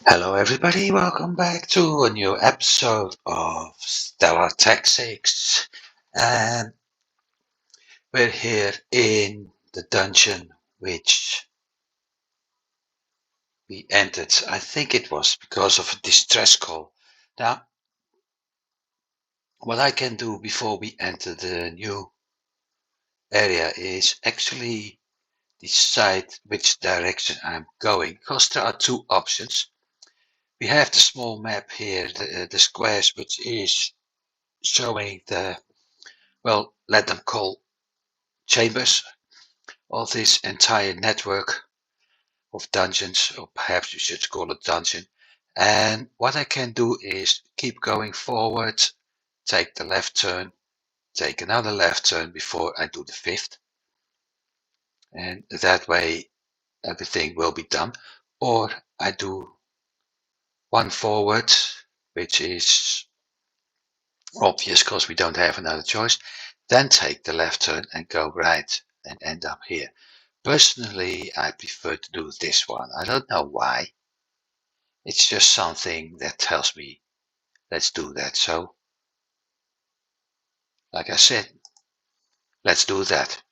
Hello everybody, welcome back to a new episode of StellarTactics. And we're here in the dungeon which we entered. I think it was because of a distress call. Now, what I can do before we enter the new area is actually decide which direction I'm going, because there are two options. We have the small map here, the squares, which is showing well, let them call chambers of this entire network of dungeons, or perhaps you should call it dungeon. And what I can do is keep going forward, take the left turn, take another left turn before I do the fifth. And that way everything will be done. Or I do one forward, which is obvious because we don't have another choice, then take the left turn and go right and end up here. Personally, I prefer to do this one. I don't know why. It's just something that tells me, let's do that. So, like I said, let's do that.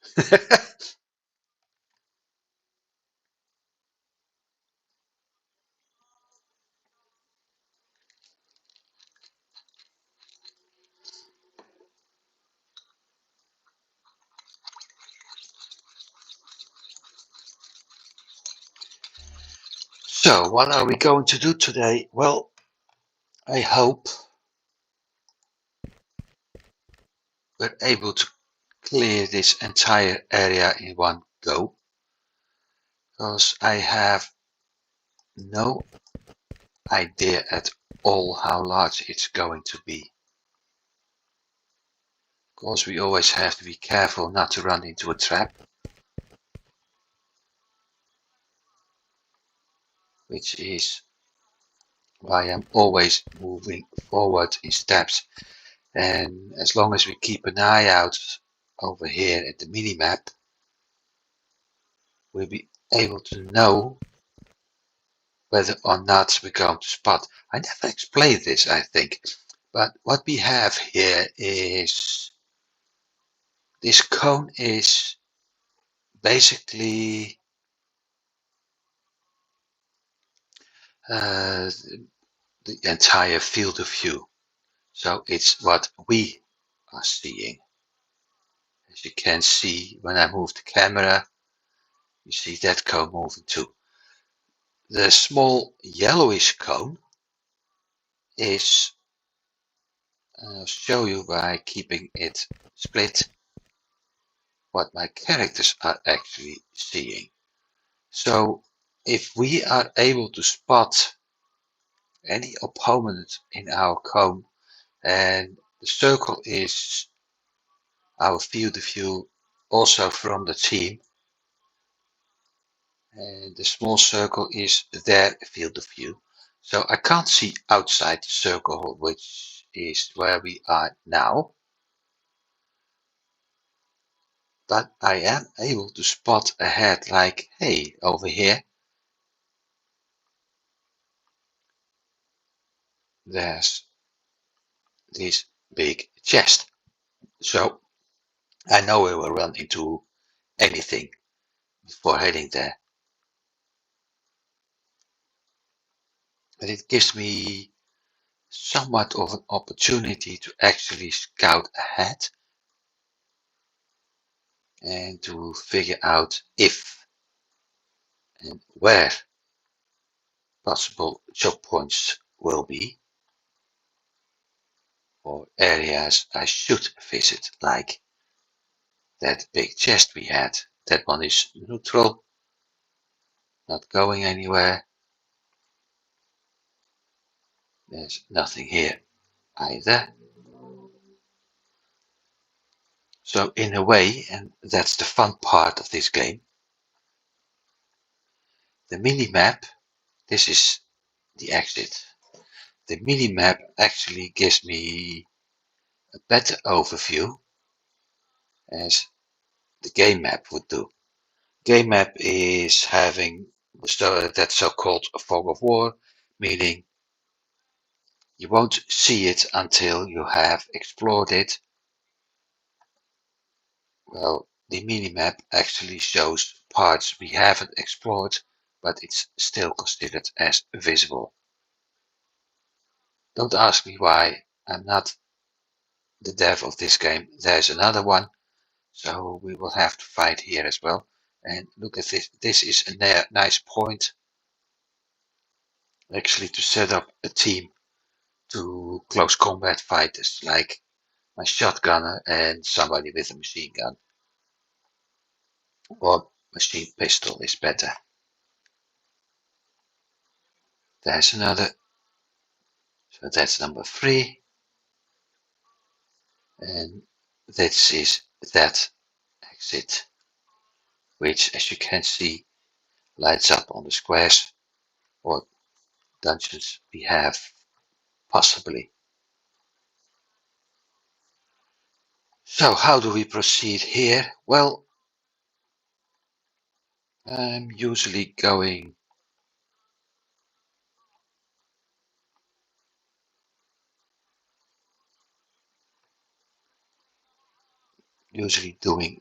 So, what are we going to do today? Well, I hope we're able to clear this entire area in one go, because I have no idea at all how large it's going to be. Of course, we always have to be careful not to run into a trap, which is why I'm always moving forward in steps. And as long as we keep an eye out over here at the minimap, we'll be able to know whether or not we're going to spot. I never explained this, I think, but what we have here is this cone is basically uh, the entire field of view. So it's what we are seeing. As you can see, when I move the camera, you see that cone moving too. The small yellowish cone is show you by keeping it split what my characters are actually seeing. So if we are able to spot any opponent in our cone, and the circle is our field of view also from the team, and the small circle is their field of view. So I can't see outside the circle, which is where we are now, but I am able to spot ahead, like, hey, over here, there's this big chest. So I know we will run into anything before heading there. But it gives me somewhat of an opportunity to actually scout ahead and to figure out if and where possible choke points will be, or areas I should visit, like that big chest we had. That one is neutral, not going anywhere. There's nothing here either. So in a way, and that's the fun part of this game, the mini-map, this is the exit. The mini-map actually gives me a better overview as the game map would do. Game map is having that so-called fog of war, meaning you won't see it until you have explored it. Well, the minimap actually shows parts we haven't explored, but it's still considered as visible. Don't ask me why. I'm not the dev of this game. There's another one, so we will have to fight here as well. And look at this. This is a nice point actually to set up a team to close combat fighters, like my shotgunner and somebody with a machine gun. Or machine pistol is better. There's another. So that's number 3. And this is that exit, which, as you can see, lights up on the squares or dungeons we have, possibly. So how do we proceed here? Well, I'm usually doing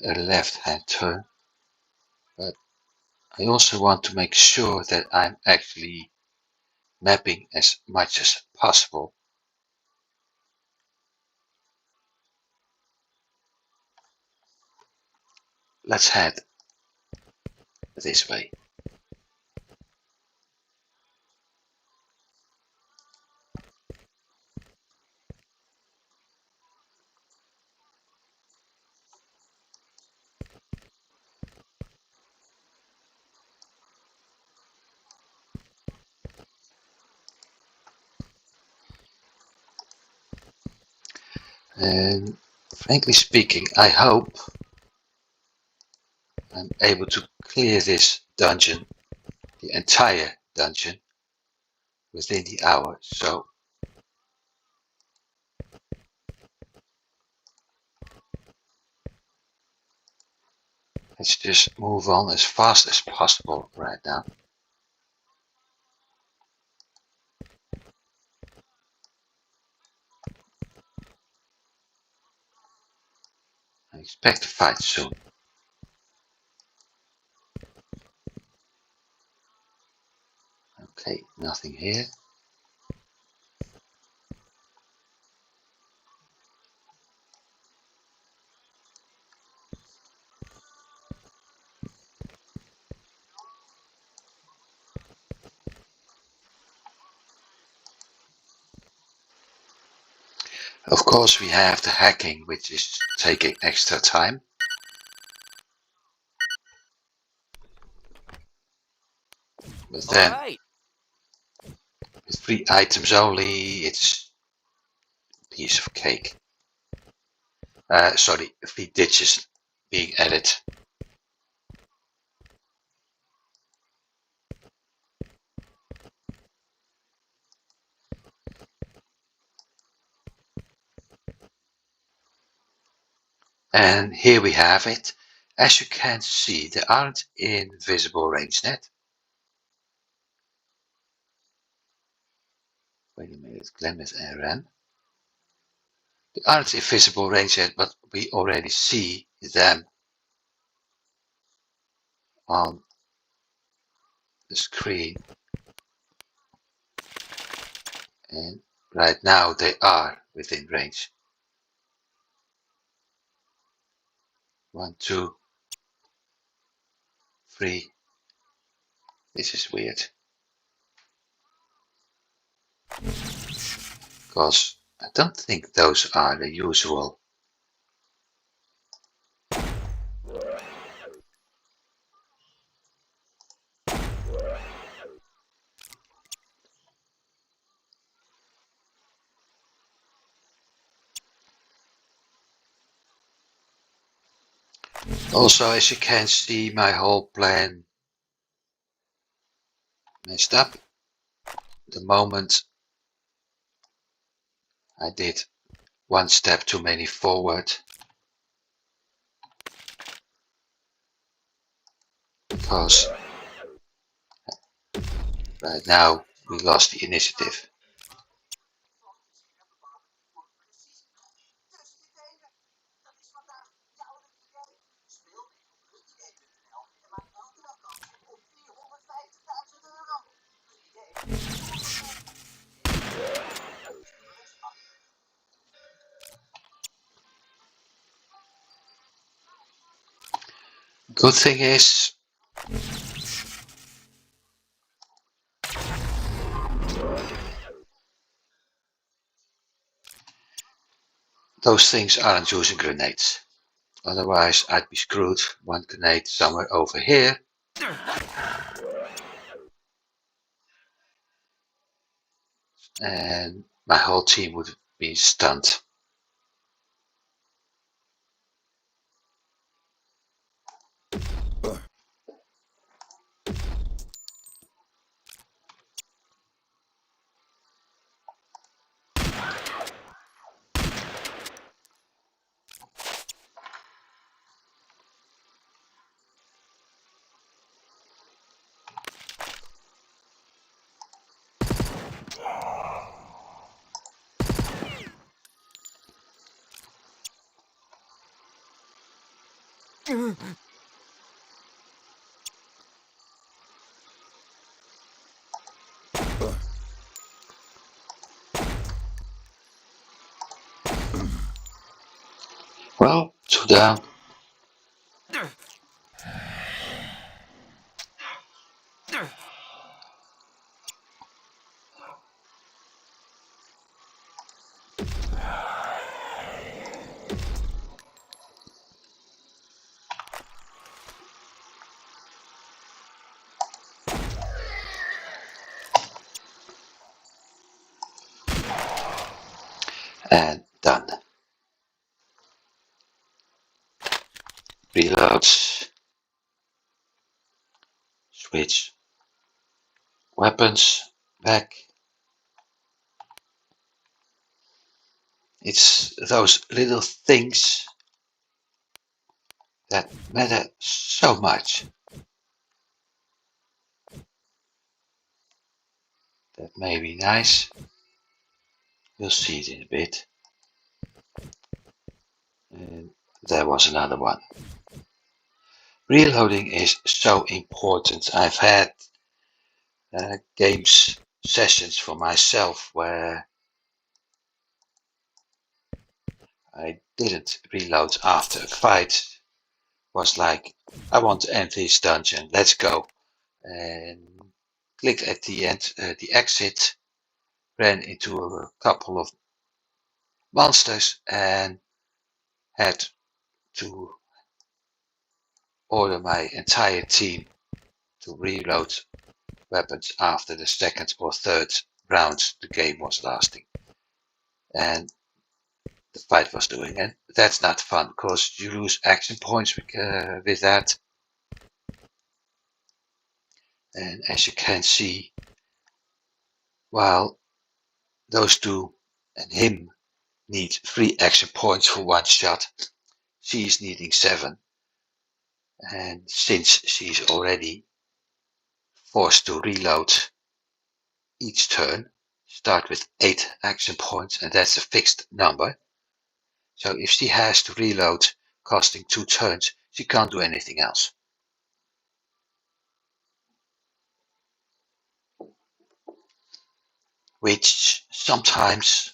a left-hand turn, but I also want to make sure that I'm actually mapping as much as possible. Let's head this way. And frankly speaking, I hope I'm able to clear this dungeon, the entire dungeon, within the hour. So let's just move on as fast as possible right now. I expect to fight soon. Okay, nothing here. Of course, we have the hacking, which is taking extra time. But then, with 3 items only, it's a piece of cake. Sorry, 3 ditches being added. And here we have it. As you can see, they aren't in visible range net. Wait a minute, Glenmouth and Ren. They aren't in visible range yet, but we already see them on the screen. And right now they are within range. 1, 2, 3. This is weird. Because I don't think those are the usual. Also, as you can see, my whole plan messed up the moment I did 1 step too many forward. Because right now we lost the initiative. Good thing is, those things aren't using grenades. Otherwise, I'd be screwed. One grenade somewhere over here. And my whole team would be stunned. Well, 2 down. And done. Reloads. Switch weapons back. It's those little things that matter so much. That may be nice. We'll see it in a bit. And there was another one. Reloading is so important. I've had games sessions for myself where I didn't reload after a fight. Was like, I want to enter this dungeon, let's go. And clicked at the end, the exit, ran into a couple of monsters and had to order my entire team to reload weapons after the second or third round the game was lasting. And the fight was doing. And that's not fun because you lose action points with that. And as you can see, while those two and him need 3 action points for one shot, she's needing 7. And since she's already forced to reload each turn, start with 8 action points, and that's a fixed number. So if she has to reload costing 2 turns, she can't do anything else. Which sometimes,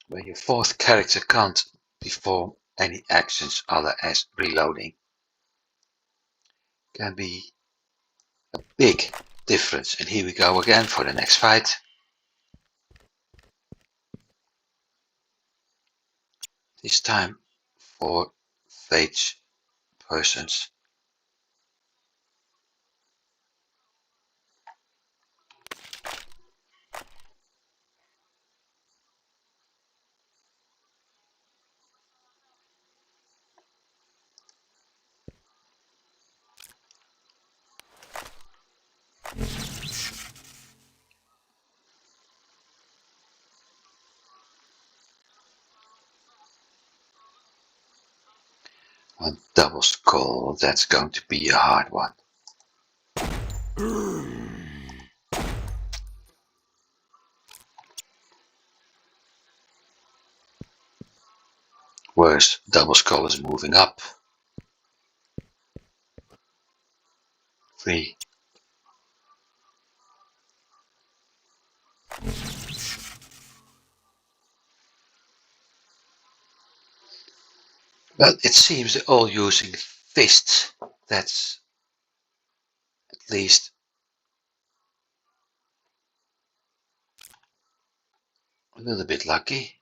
when your 4th character can't perform any actions other as reloading, can be a big difference. And here we go again for the next fight. This time 4 phage persons. One double skull, that's going to be a hard one. Where's double skull is moving up. 3. Well, it seems they're all using fists. That's at least a little bit lucky.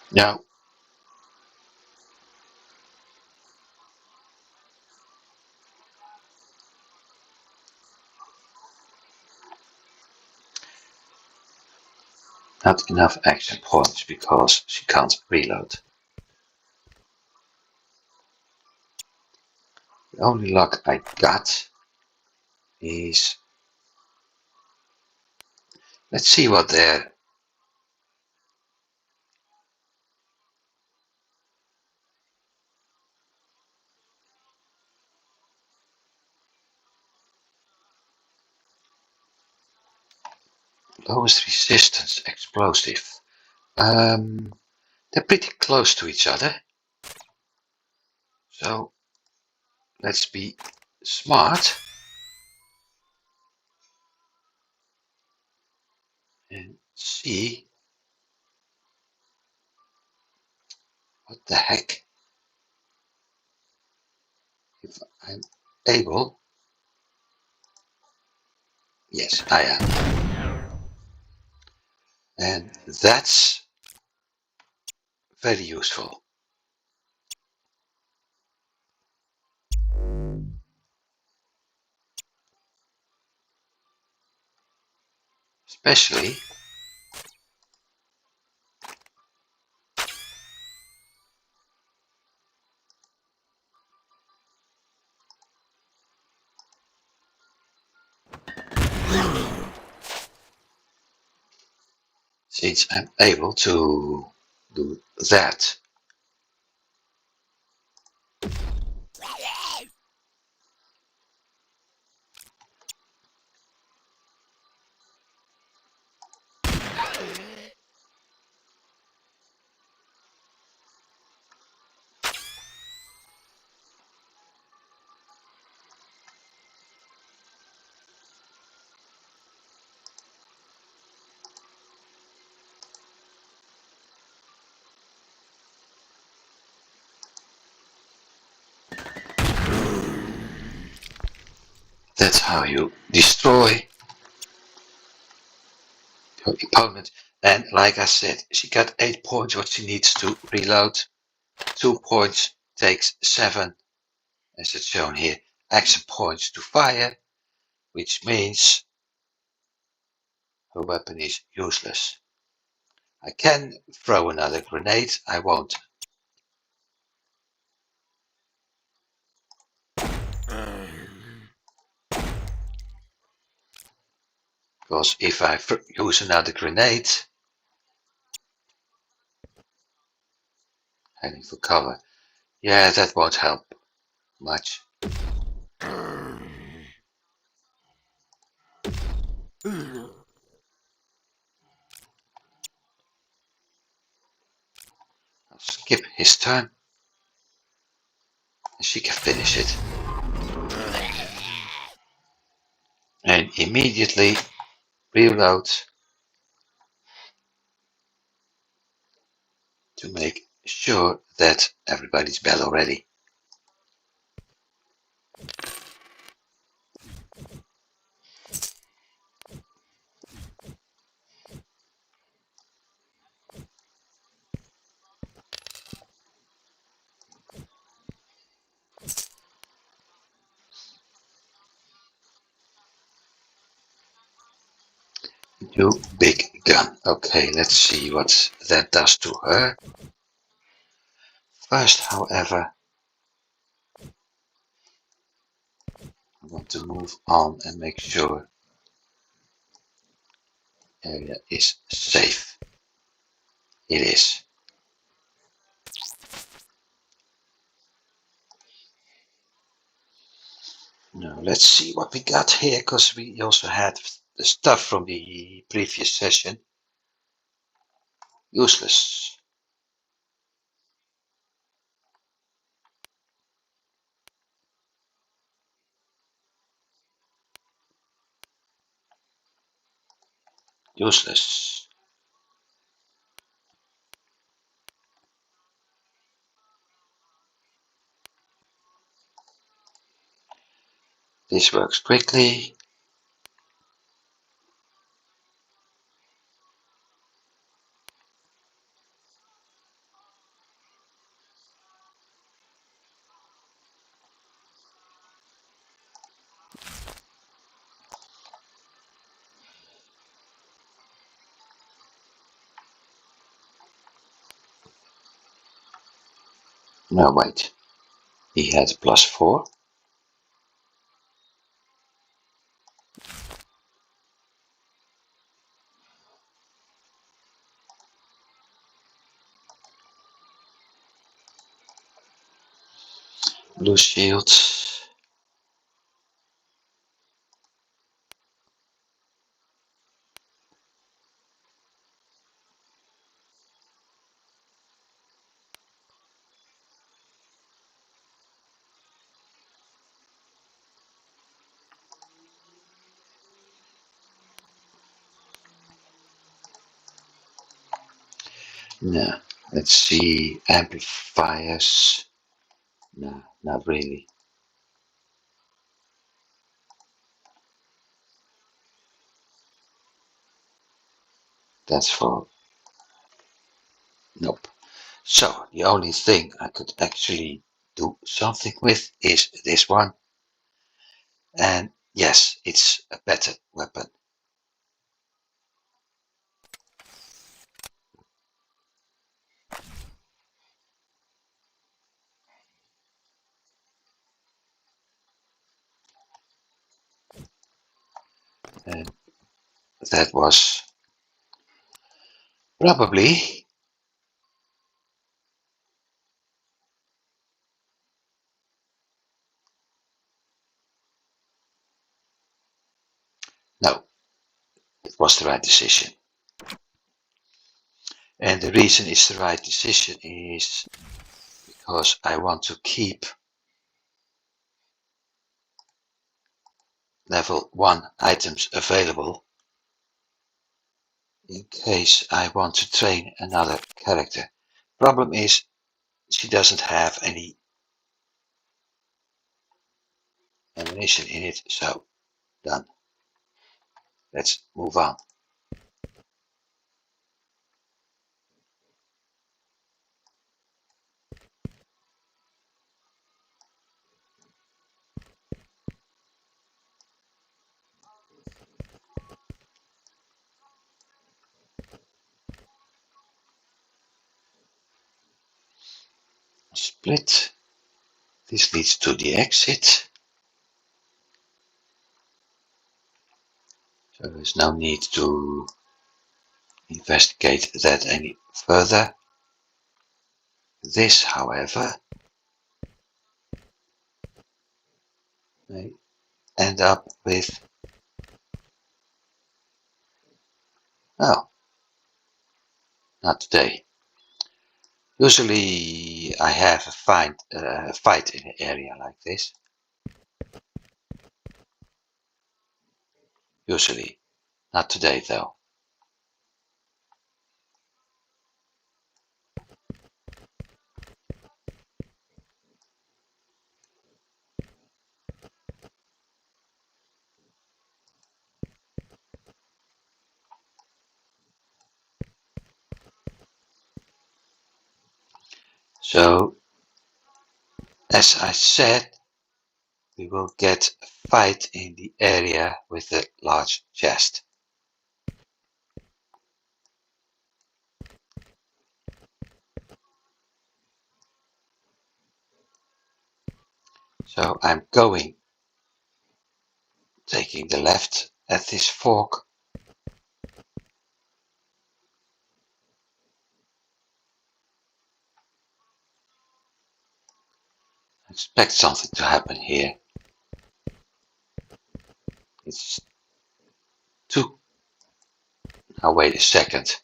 Now, not enough action points because she can't reload. The only luck I got is, let's see what their lowest resistance explosive. They're pretty close to each other. So let's be smart and see what the heck if I'm able. Yes, I am. And that's very useful. Especially since I'm able to do that. That's how you destroy your opponent. And like I said, she got 8 points what she needs to reload. 2 points takes 7, as it's shown here. Action points to fire, which means her weapon is useless. I can throw another grenade, I won't. Because if I use another grenade, heading for cover, yeah, that won't help much. I'll skip his turn, and she can finish it. And immediately reload to make sure that everybody's bell already. You big gun. Okay, let's see what that does to her. First, however, I want to move on and make sure area is safe. It is. Now let's see what we got here, because we also had the stuff from the previous session. Useless. Useless. This works quickly. No, wait. He had +4. Blue shield. No. Let's see. Amplifiers. No, not really. That's for. Nope. So the only thing I could actually do something with is this one. And yes, it's a better weapon. And that was probably. No, it was the right decision. And the reason it's the right decision is because I want to keep level 1 items available in case I want to train another character. Problem is, she doesn't have any ammunition in it, so done. Let's move on. Split. This leads to the exit. So there's no need to investigate that any further. This, however, may end up with. Oh, not today. Usually I have a fight in an area like this. Usually. Not today though. So, as I said, we will get a fight in the area with the large chest. So I'm going, taking the left at this fork. Expect something to happen here. It's too. Now wait a second.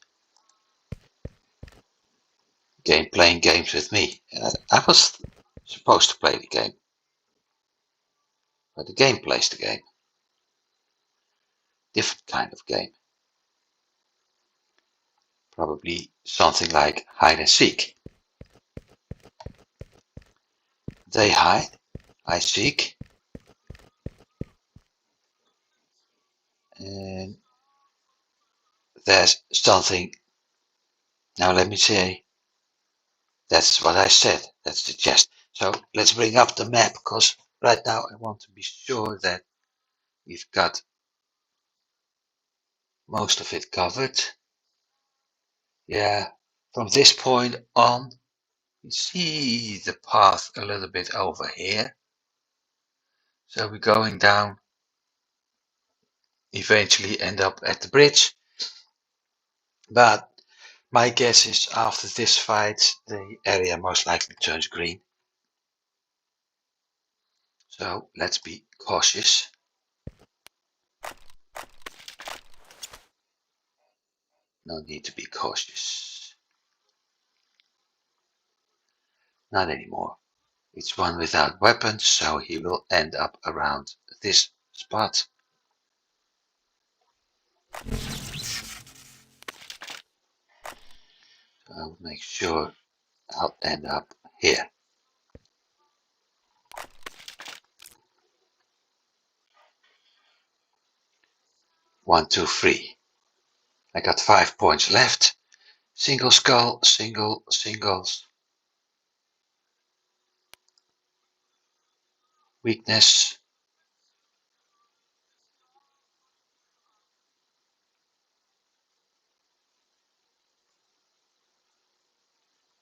Game playing games with me. I was supposed to play the game, but the game plays the game. Different kind of game. Probably something like hide and seek. They hide, I seek, and there's something. Now let me say, that's what I said. That's the gist. So let's bring up the map, because right now I want to be sure that we've got most of it covered. Yeah, from this point on, you see the path a little bit over here. So we're going down, eventually end up at the bridge. But my guess is after this fight, the area most likely turns green. So let's be cautious. No need to be cautious. Not anymore. It's one without weapons, so he will end up around this spot. I'll make sure I'll end up here. One, two, three. I got 5 points left. Single skull, singles. Weakness.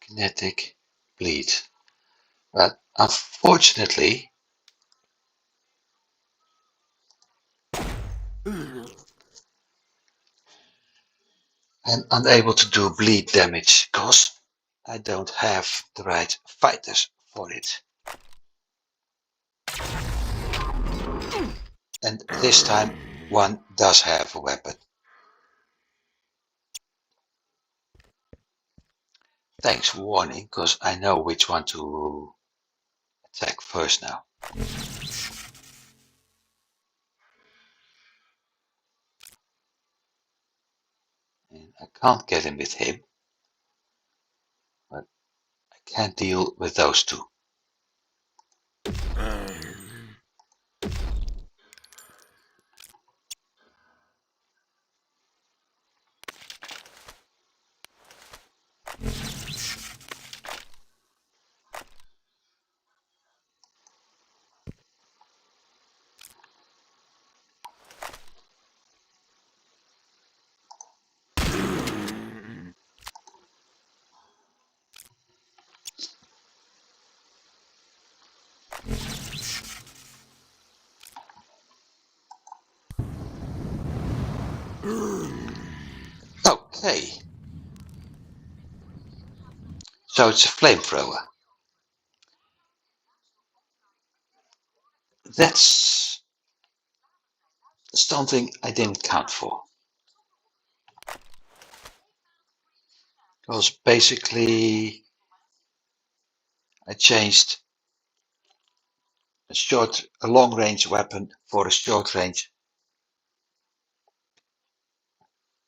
Kinetic. Bleed. But unfortunately, I'm unable to do bleed damage because I don't have the right fighters for it. And this time one does have a weapon. Thanks for warning, because I know which one to attack first now. And I can't get him with him, but I can deal with those two. Okay. So it's a flamethrower. That's something I didn't count for. Because basically I changed a long range weapon for a short range.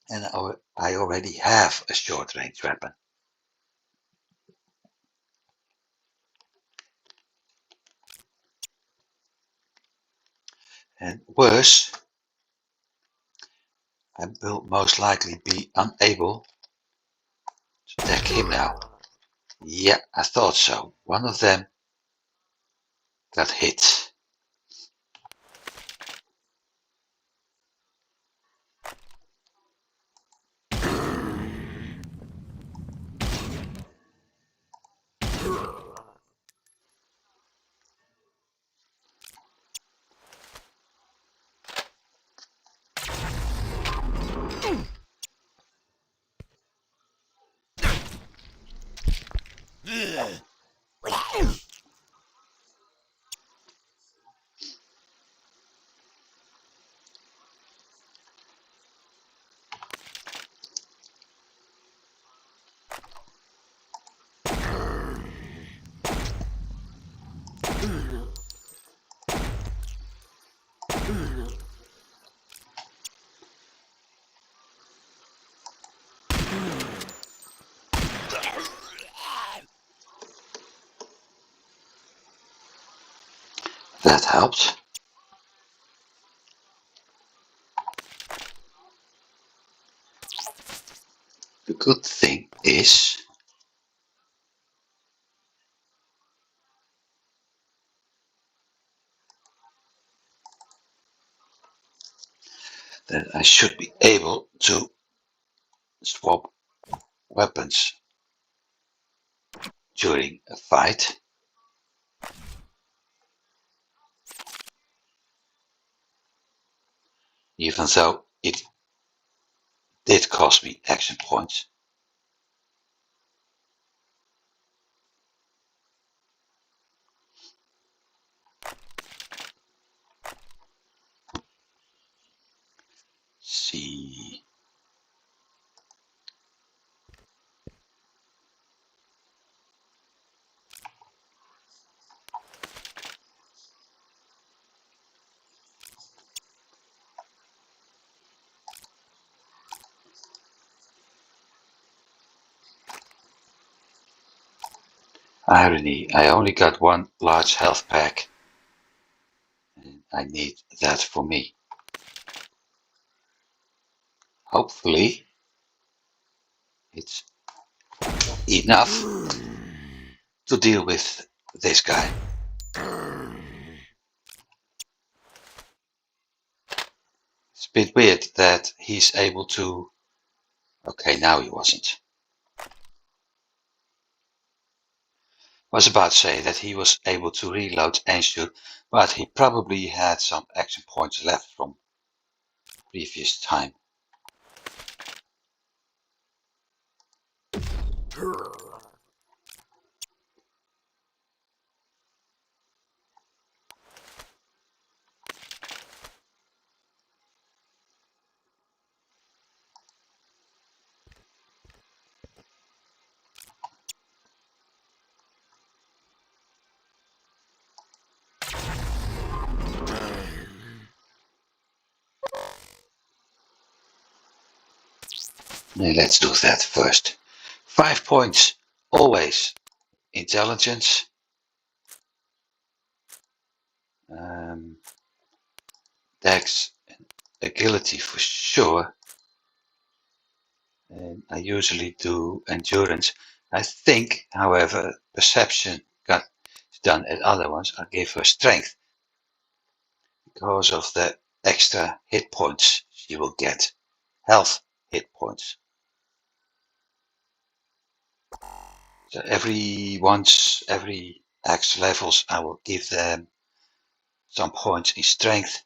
And I already have a short range weapon. And worse, I will most likely be unable to attack him now. Yeah, I thought so. One of them got hit. That helps. The good thing is that I should be able to swap weapons during a fight. Even though it did cost me action points. See. Irony, I only got one large health pack. And I need that for me. Hopefully, it's enough to deal with this guy. It's a bit weird that he's able to... Okay, now he wasn't. I was about to say that he was able to reload and shoot, but he probably had some action points left from previous time. Let's do that first. 5 points, always. Intelligence. Dex and agility for sure. And I usually do endurance. I think, however, perception got done at other ones. I give her strength because of the extra hit points she will get. Health hit points. So every X levels, I will give them some points in strength.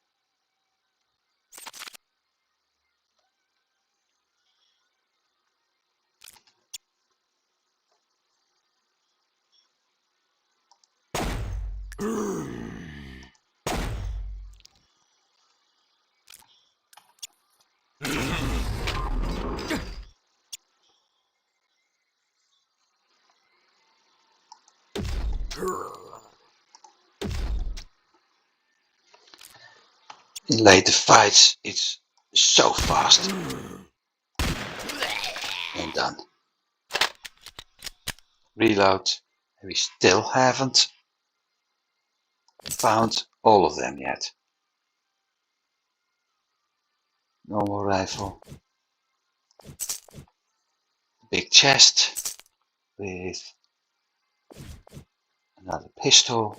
In later fights, it's so fast. And done. Reload. We still haven't found all of them yet. Normal rifle. Big chest with another pistol.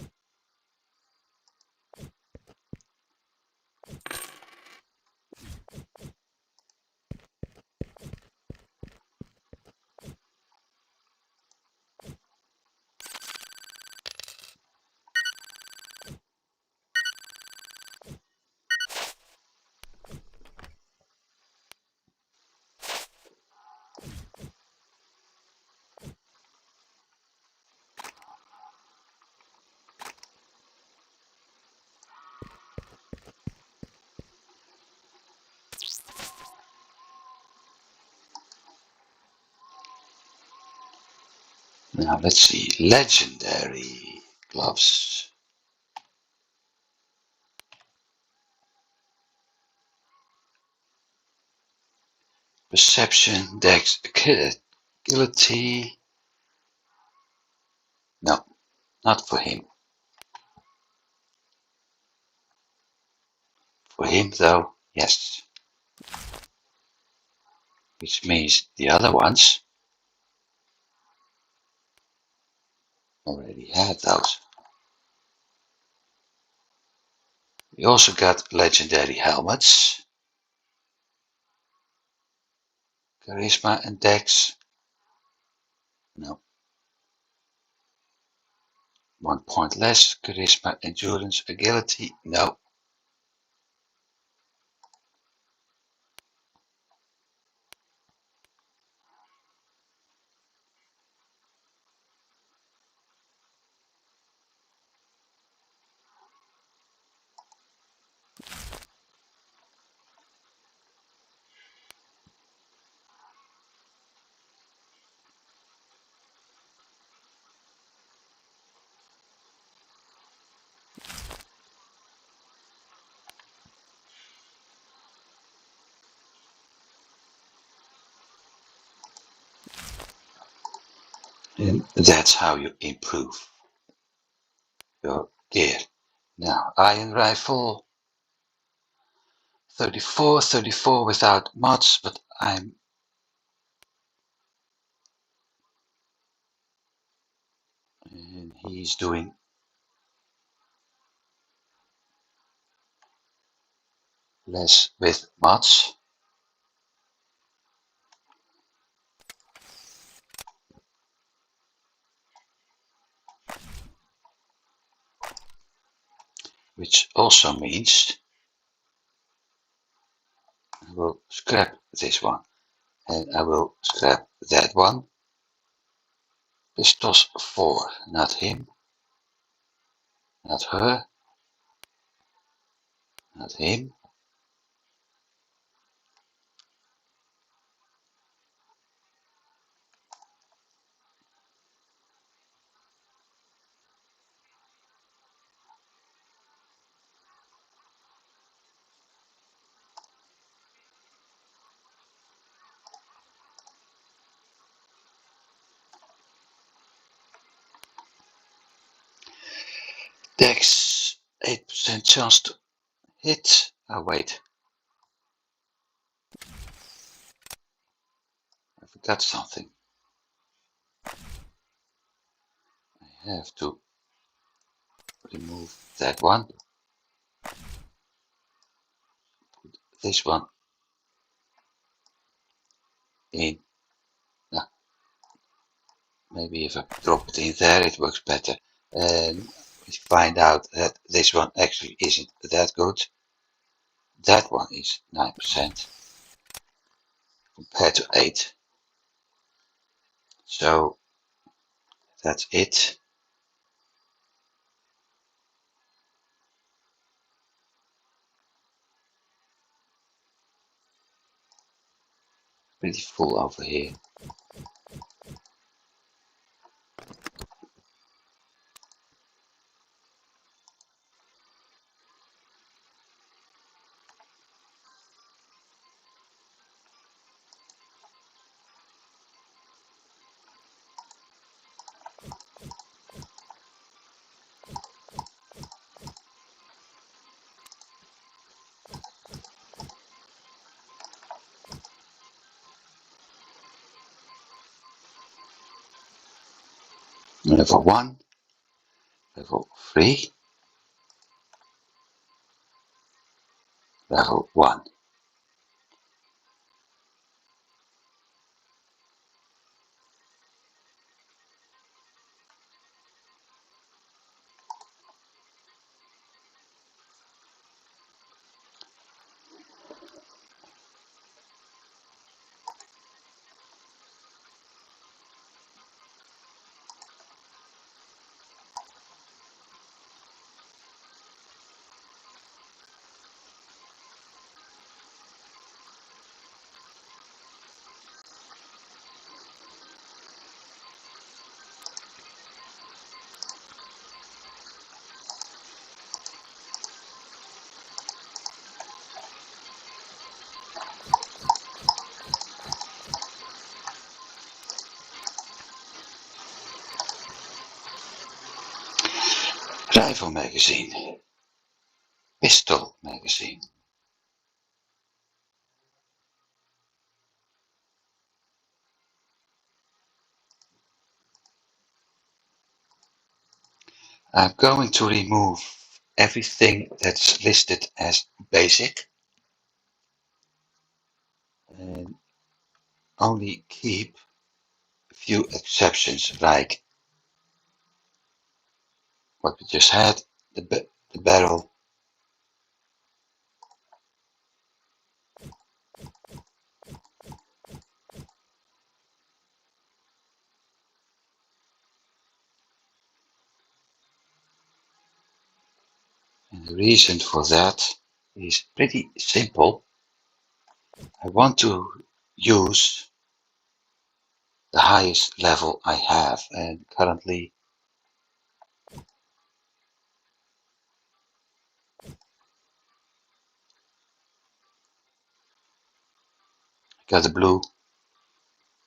Now let's see, legendary gloves. Perception, dex, agility. No, not for him. For him though, yes. Which means the other ones already had those. We also got legendary helmets. Charisma and dex. No. 1 point less. Charisma, endurance, agility. No. And that's how you improve your gear. Now, iron rifle. 34 without mods, but and he's doing less with mods. Which also means I will scrap this one and I will scrap that one. Pistols 4, not him, not her, not him. Dex 8% chance to hit. Oh wait, I forgot something. I have to remove that one. Put this one in. No, maybe if I drop it in there it works better. And we find out that this one actually isn't that good. That one is 9% compared to 8. So that's it. Pretty full over here. Level 1, level 3, level 1. Rifle magazine. Pistol magazine. I'm going to remove everything that's listed as basic and only keep a few exceptions like what we just had, the barrel, and the reason for that is pretty simple. I want to use the highest level I have, and currently I got a blue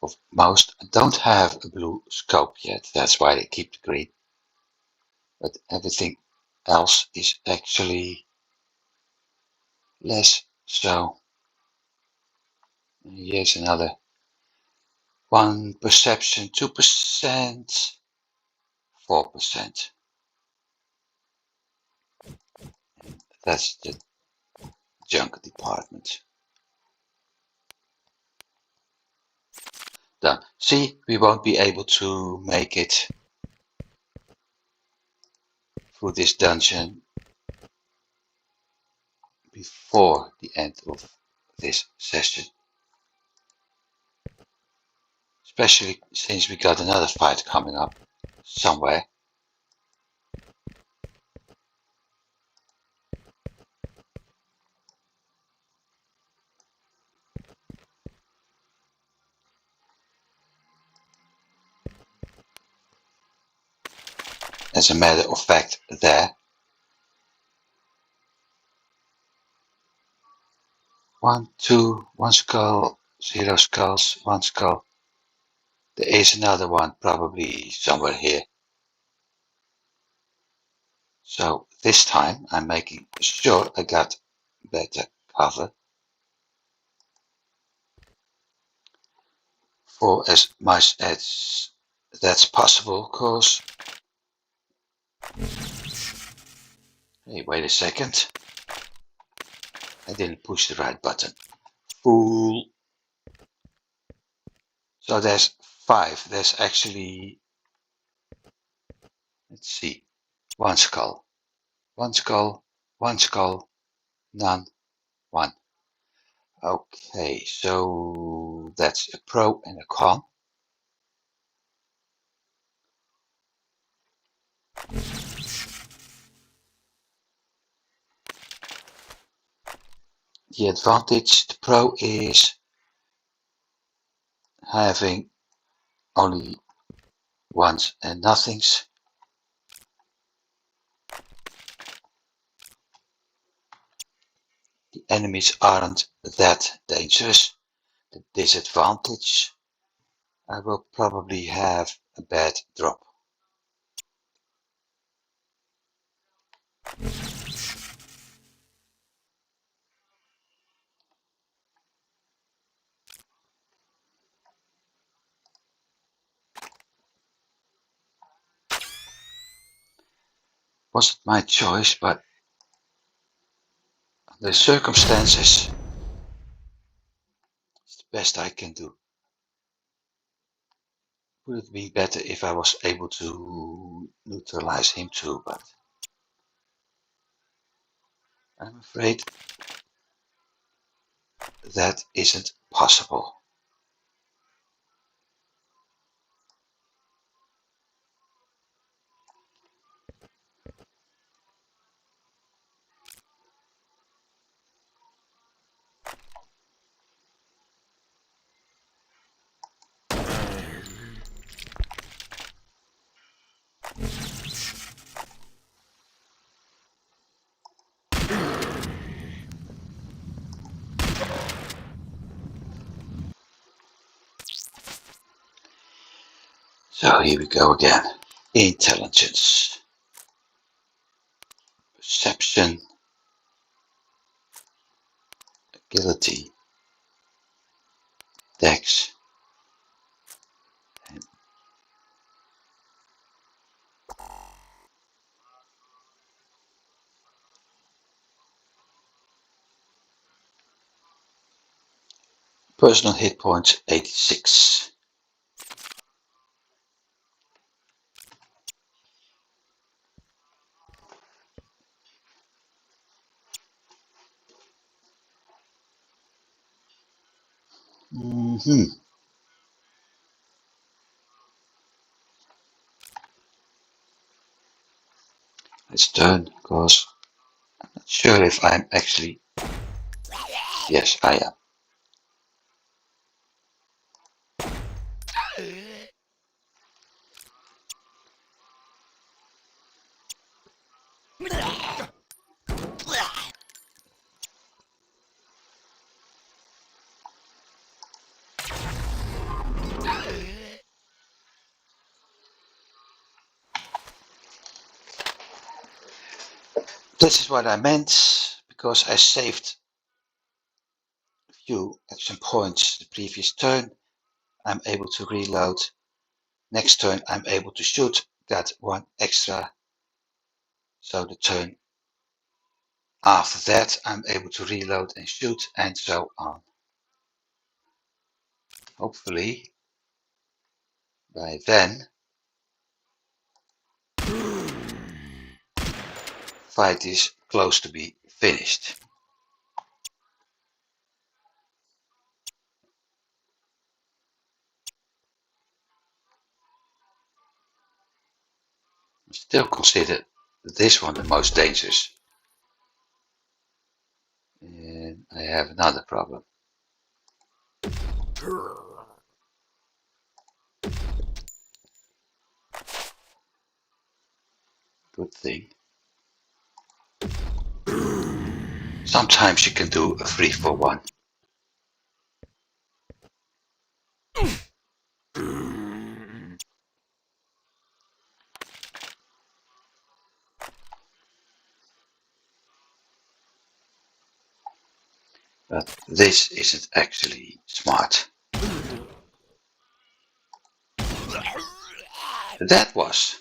of most. I don't have a blue scope yet, that's why I keep the green, but everything else is actually less. So here's another one perception, 2%, 4%. That's the junk department. Done. See, we won't be able to make it through this dungeon before the end of this session. Especially since we got another fight coming up somewhere. As a matter of fact, there. 1, 2, 1 skull, 0 skulls, 1 skull. There is another one probably somewhere here. So this time I'm making sure I got better cover for as much as that's possible, cause hey, wait a second. I didn't push the right button. Fool. So there's 5. There's actually, let's see, 1 skull, 1 skull, 1 skull, none, 1. Okay, so that's a pro and a con. The advantage, the pro is having only ones and nothings. The enemies aren't that dangerous. The disadvantage, I will probably have a bad drop. Wasn't my choice, but the circumstances, it's the best I can do. Would it be better if I was able to neutralize him too, but I'm afraid that isn't possible. So here we go again. Intelligence. perception, agility, dex, and personal hit points 86. It's turn, because I'm not sure if I'm actually. Yes, I am. This is what I meant, because I saved a few action points the previous turn. I'm able to reload. Next turn I'm able to shoot, got one extra. So the turn after that I'm able to reload and shoot, and so on. Hopefully by then fight is close to be finished. I still consider this one the most dangerous. And I have another problem. Good thing. Sometimes you can do a 3-for-1. But this isn't actually smart. That was.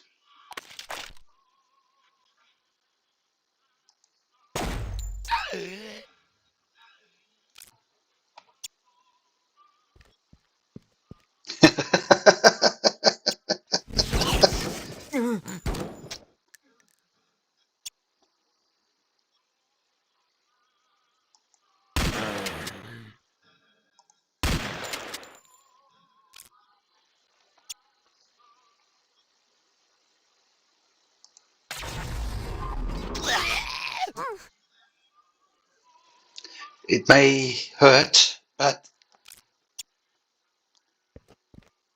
It may hurt, but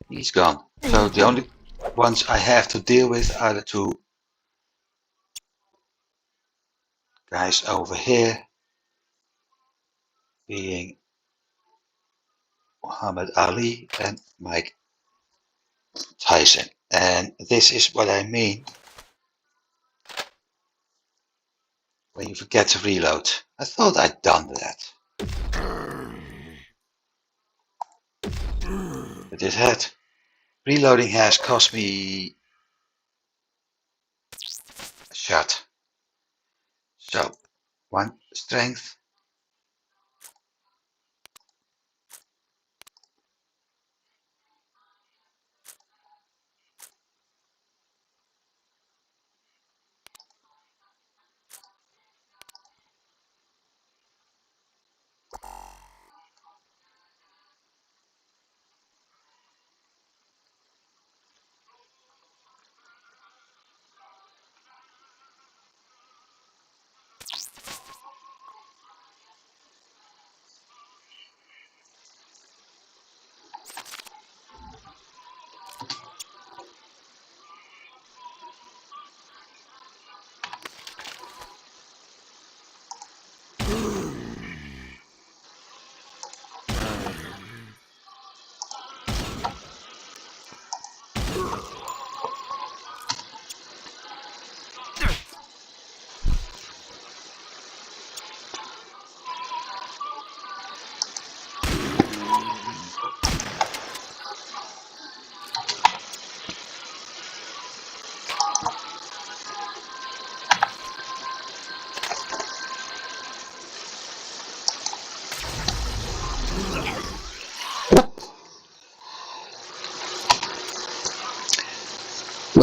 he's gone. So the only ones I have to deal with are the two guys over here, being Muhammad Ali and Mike Tyson. And this is what I mean when you forget to reload. I thought I'd done that. But it had. Reloading has cost me a shot. So, one strength.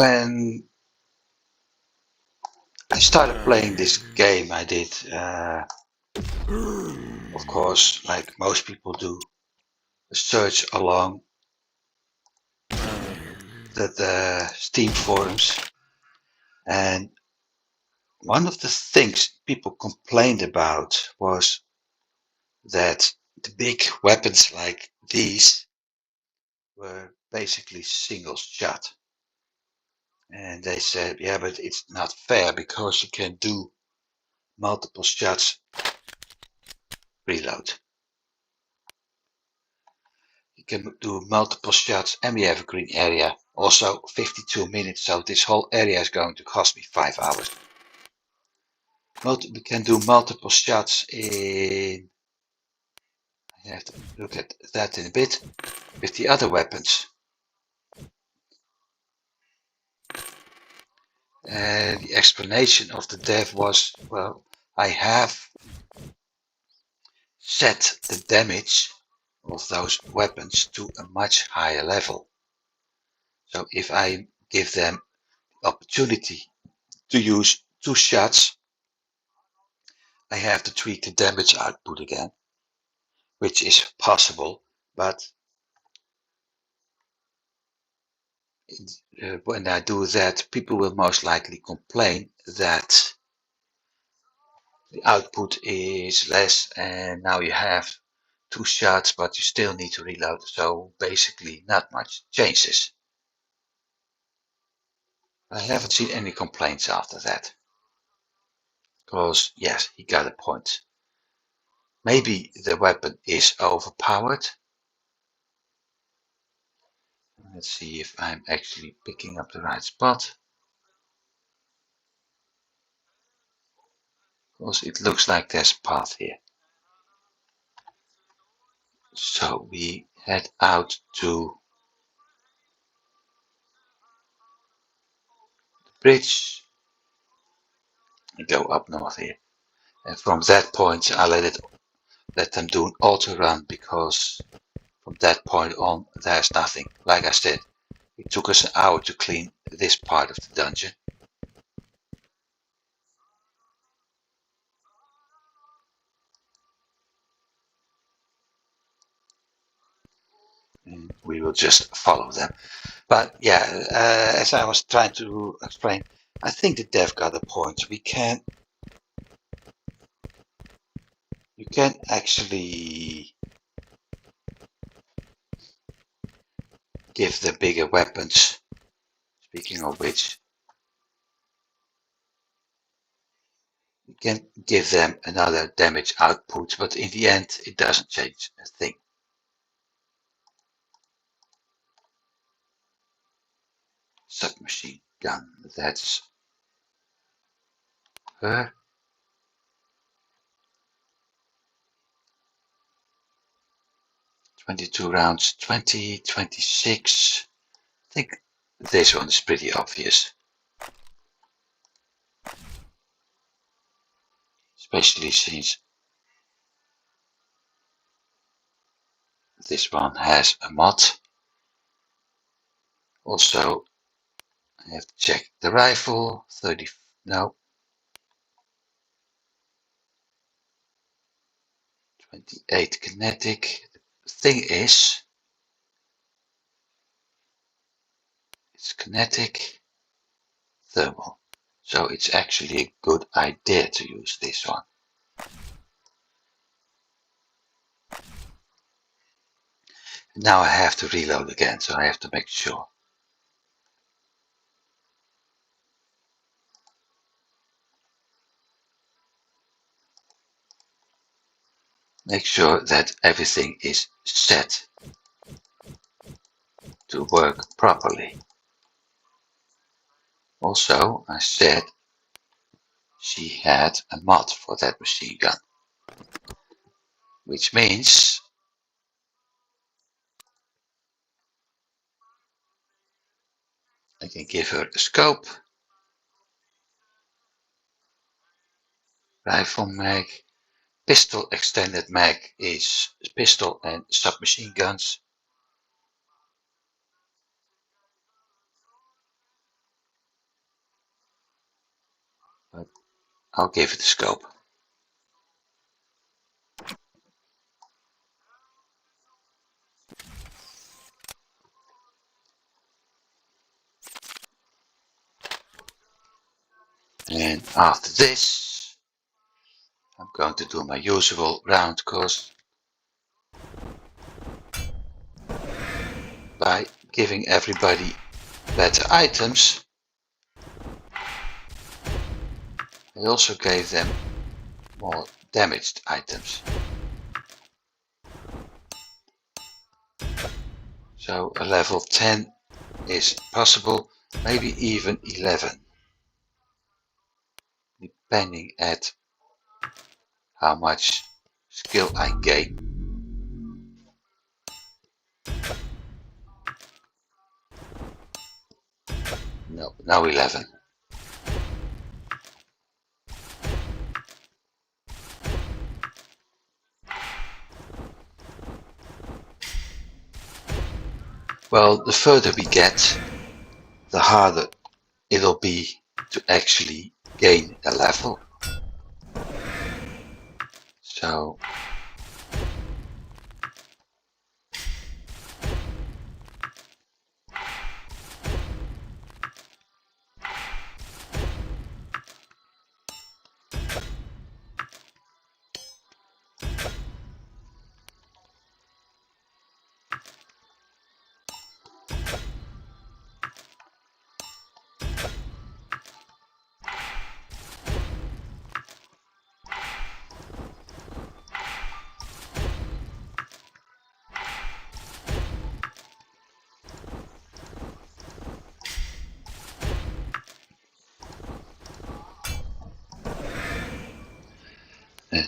When I started playing this game, I did, of course, like most people do, a search along the Steam forums. And one of the things people complained about was that the big weapons like these were basically single shot. And they said, yeah, but it's not fair because you can do multiple shots reload. You can do multiple shots and we have a green area. Also 52 minutes, so this whole area is going to cost me 5 hours. We can do multiple shots in, I have to look at that in a bit, with the other weapons. And the explanation of the dev was, well, I have set the damage of those weapons to a much higher level. So if I give them the opportunity to use 2 shots, I have to tweak the damage output again, which is possible, but when I do that, people will most likely complain that the output is less and now you have 2 shots, but you still need to reload. So basically not much changes. I haven't seen any complaints after that. Because yes, he got a point. Maybe the weapon is overpowered. Let's see if I'm actually picking up the right spot. Because it looks like there's a path here. So we head out to the bridge and go up north here. And from that point I let them do an auto run because from that point on there's nothing. Like I said, it took us an hour to clean this part of the dungeon. And we will just follow them. But yeah, as I was trying to explain, I think the dev got a point. You can actually give the bigger weapons. Speaking of which, you can give them another damage output, but in the end, it doesn't change a thing. Submachine gun, that's her. 22 rounds, 20, 26. I think this one is pretty obvious. Especially since this one has a mod. Also, I have to check the rifle. 30, no. 28 kinetic. The thing is, it's kinetic, thermal. So it's actually a good idea to use this one. Now I have to reload again, so I have to make sure. Make sure that everything is set to work properly. Also, I said she had a mod for that machine gun, which means I can give her a scope, rifle mag, pistol extended mag is pistol and submachine guns. but I'll give it a scope. And after this, I'm going to do my usual round course by giving everybody better items. I also gave them more damaged items. So a level 10 is possible, maybe even 11, depending at how much skill I gain. No, now 11. Well, the further we get, the harder it'll be to actually gain a level. So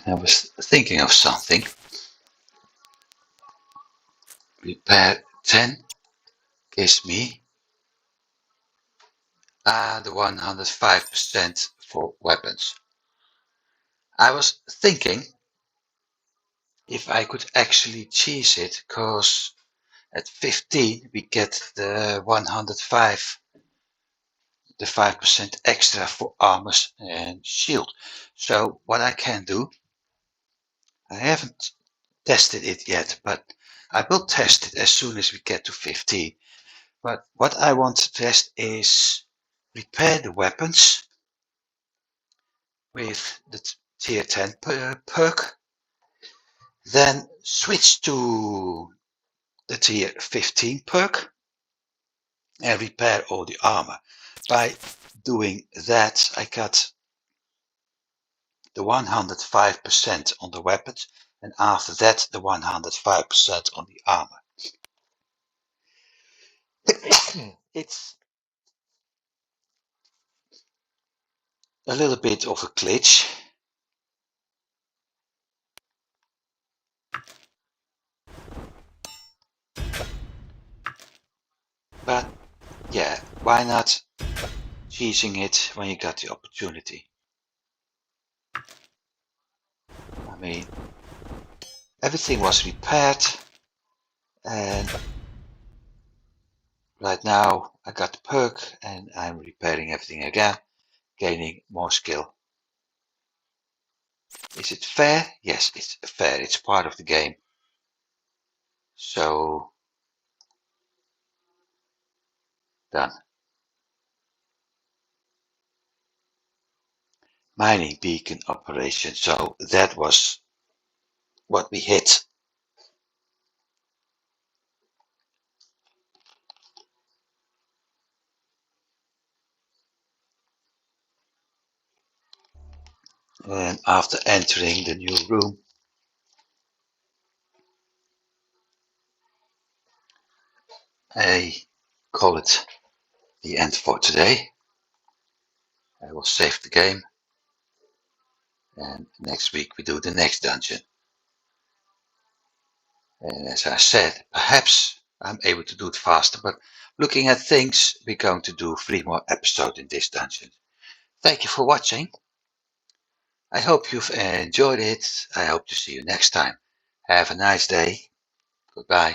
I was thinking of something. Repair 10 gives me the 105% for weapons. I was thinking if I could actually cheese it, because at 15 we get the 105, the 5% extra for armors and shield. So what I can do, I haven't tested it yet, but I will test it as soon as we get to 15. But what I want to test is repair the weapons with the tier 10 perk, then switch to the tier 15 perk and repair all the armor. By doing that, I got the 105% on the weapons, and after that the 105% on the armor. It's a little bit of a glitch, but yeah, why not cheesing it when you got the opportunity? I mean, everything was repaired, and right now I got the perk and I'm repairing everything again, gaining more skill. Is it fair? Yes, it's fair. It's part of the game. So, done. Mining beacon operation. So that was what we hit. And after entering the new room, I call it the end for today. I will save the game, and next week we do the next dungeon. And as I said, perhaps I'm able to do it faster, but looking at things, we're going to do 3 more episodes in this dungeon. Thank you for watching. I hope you've enjoyed it. I hope to see you next time. Have a nice day. Goodbye.